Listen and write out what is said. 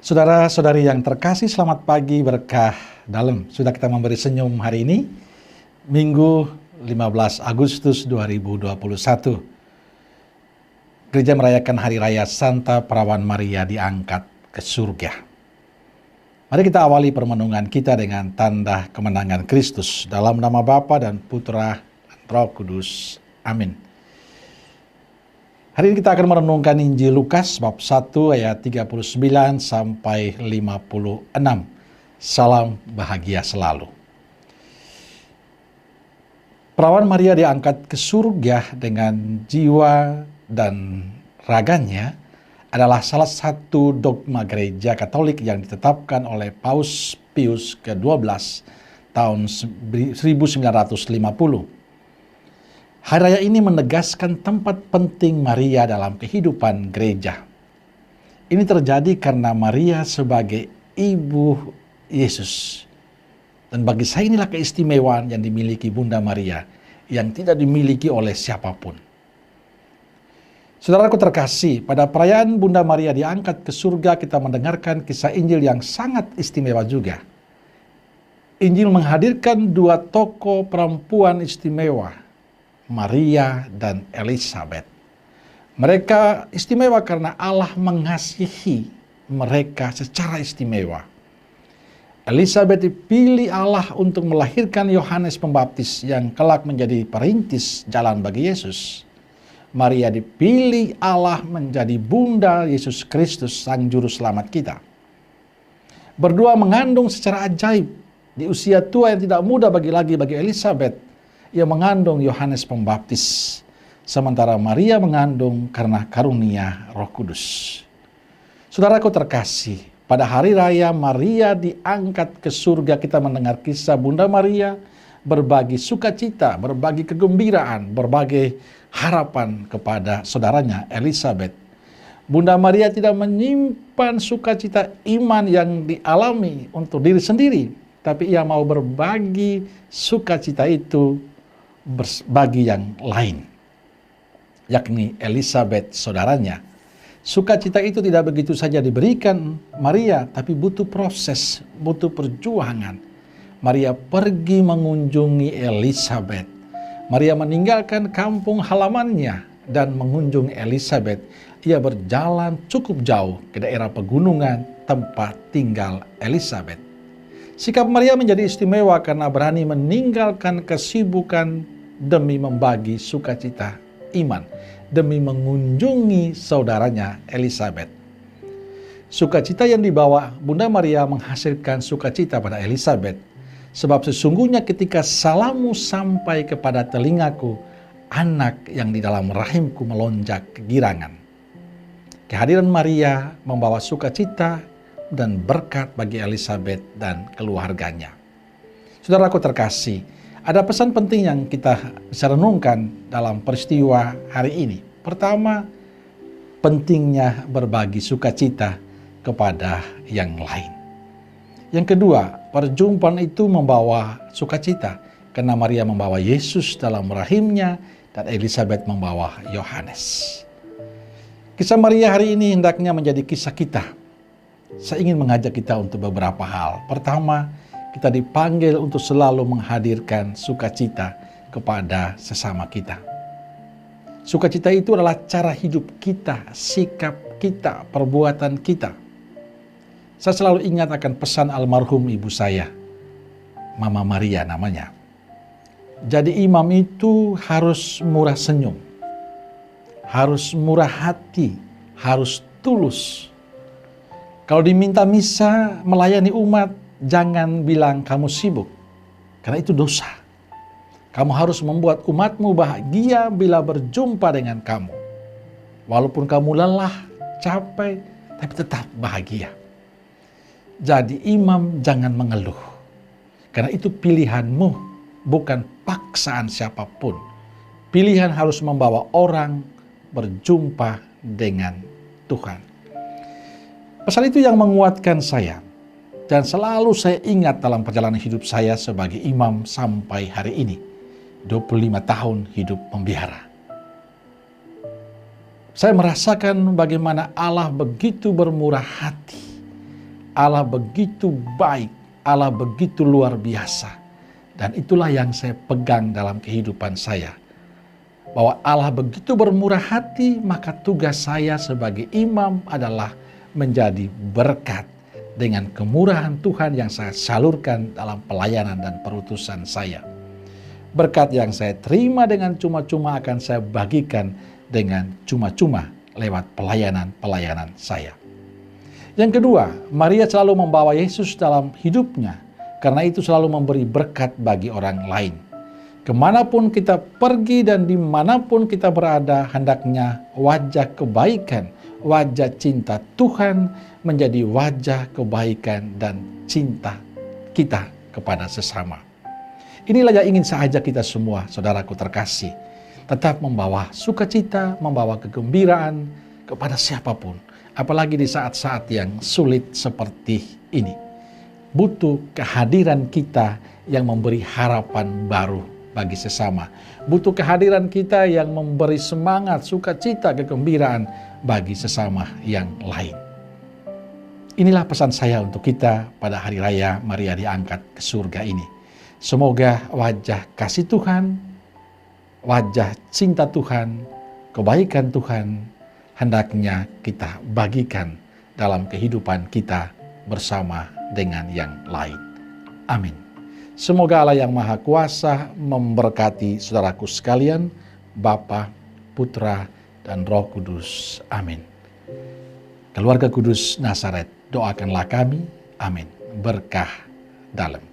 Saudara-saudari yang terkasih, selamat pagi berkah dalam. Sudah kita memberi senyum hari ini, Minggu 15 Agustus 2021. Gereja merayakan Hari Raya Santa Perawan Maria diangkat ke surga. Mari kita awali permenungan kita dengan tanda kemenangan Kristus. Dalam nama Bapa dan Putra dan Roh Kudus. Amin. Hari ini kita akan merenungkan Injil Lukas bab 1 ayat 39 sampai 56. Salam bahagia selalu. Perawan Maria diangkat ke surga dengan jiwa dan raganya adalah salah satu dogma gereja Katolik yang ditetapkan oleh Paus Pius ke-12 tahun 1950. Hari raya ini menegaskan tempat penting Maria dalam kehidupan gereja. Ini terjadi karena Maria sebagai ibu Yesus. Dan bagi saya inilah keistimewaan yang dimiliki Bunda Maria yang tidak dimiliki oleh siapapun. Saudaraku terkasih, pada perayaan Bunda Maria diangkat ke surga kita mendengarkan kisah Injil yang sangat istimewa juga. Injil menghadirkan dua tokoh perempuan istimewa, Maria dan Elizabeth. Mereka istimewa karena Allah mengasihi mereka secara istimewa. Elizabeth dipilih Allah untuk melahirkan Yohanes Pembaptis yang kelak menjadi perintis jalan bagi Yesus. Maria dipilih Allah menjadi Bunda Yesus Kristus, Sang Juru Selamat kita. Berdua mengandung secara ajaib di usia tua yang tidak muda bagi Elizabeth. Ia mengandung Yohanes Pembaptis, sementara Maria mengandung karena karunia Roh Kudus. Saudaraku terkasih, pada hari raya Maria diangkat ke surga, kita mendengar kisah Bunda Maria berbagi sukacita, berbagi kegembiraan, berbagi harapan kepada saudaranya Elizabeth. Bunda Maria tidak menyimpan sukacita iman yang dialami untuk diri sendiri, tapi ia mau berbagi sukacita itu bagi yang lain, yakni Elizabeth saudaranya. Sukacita itu tidak begitu saja diberikan Maria, tapi butuh proses, butuh perjuangan. Maria pergi mengunjungi Elizabeth. Maria meninggalkan kampung halamannya dan mengunjungi Elizabeth. Ia berjalan cukup jauh ke daerah pegunungan tempat tinggal Elizabeth. Sikap Maria menjadi istimewa karena berani meninggalkan kesibukan demi membagi sukacita iman, demi mengunjungi saudaranya Elizabeth. Sukacita yang dibawa Bunda Maria menghasilkan sukacita pada Elizabeth, sebab sesungguhnya ketika salammu sampai kepada telingaku, anak yang di dalam rahimku melonjak kegirangan. Kehadiran Maria membawa sukacita dan berkat bagi Elizabeth dan keluarganya. Saudaraku terkasih, ada pesan penting yang kita bisa renungkan dalam peristiwa hari ini. Pertama, pentingnya berbagi sukacita kepada yang lain. Yang kedua, perjumpaan itu membawa sukacita karena Maria membawa Yesus dalam rahimnya dan Elizabeth membawa Yohanes. Kisah Maria hari ini hendaknya menjadi kisah kita. Saya ingin mengajak kita untuk beberapa hal. Pertama, kita dipanggil untuk selalu menghadirkan sukacita kepada sesama kita. Sukacita itu adalah cara hidup kita, sikap kita, perbuatan kita. Saya selalu ingat akan pesan almarhum ibu saya, Mama Maria namanya. Jadi imam itu harus murah senyum, harus murah hati, harus tulus. Kalau diminta misa melayani umat, jangan bilang kamu sibuk, karena itu dosa. Kamu harus membuat umatmu bahagia bila berjumpa dengan kamu. Walaupun kamu lelah, capek, tapi tetap bahagia. Jadi imam jangan mengeluh, karena itu pilihanmu, bukan paksaan siapapun. Pilihan harus membawa orang berjumpa dengan Tuhan. Pesan itu yang menguatkan saya. Dan selalu saya ingat dalam perjalanan hidup saya sebagai imam sampai hari ini. 25 tahun hidup membihara. Saya merasakan bagaimana Allah begitu bermurah hati Allah begitu baik, Allah begitu luar biasa. Dan itulah yang saya pegang dalam kehidupan saya. Bahwa Allah begitu bermurah hati, maka tugas saya sebagai imam adalah menjadi berkat dengan kemurahan Tuhan yang saya salurkan dalam pelayanan dan perutusan saya. Berkat yang saya terima dengan cuma-cuma akan saya bagikan dengan cuma-cuma lewat pelayanan-pelayanan saya. Yang kedua, Maria selalu membawa Yesus dalam hidupnya, karena itu selalu memberi berkat bagi orang lain. Kemanapun kita pergi dan dimanapun kita berada, hendaknya wajah kebaikan, wajah cinta Tuhan menjadi wajah kebaikan dan cinta kita kepada sesama. Inilah yang ingin saya ajak kita semua, saudaraku terkasih, tetap membawa sukacita, membawa kegembiraan kepada siapapun, apalagi di saat-saat yang sulit seperti ini. Butuh kehadiran kita yang memberi harapan baru bagi sesama. Butuh kehadiran kita yang memberi semangat, sukacita, kegembiraan bagi sesama yang lain. Inilah pesan saya untuk kita pada hari raya Maria diangkat ke surga ini. Semoga wajah kasih Tuhan, wajah cinta Tuhan, kebaikan Tuhan hendaknya kita bagikan dalam kehidupan kita bersama dengan yang lain. Amin. Semoga Allah yang Maha Kuasa memberkati saudaraku sekalian, Bapa, Putra, dan Roh Kudus. Amin. Keluarga Kudus Nazaret, doakanlah kami. Amin. Berkah dalam.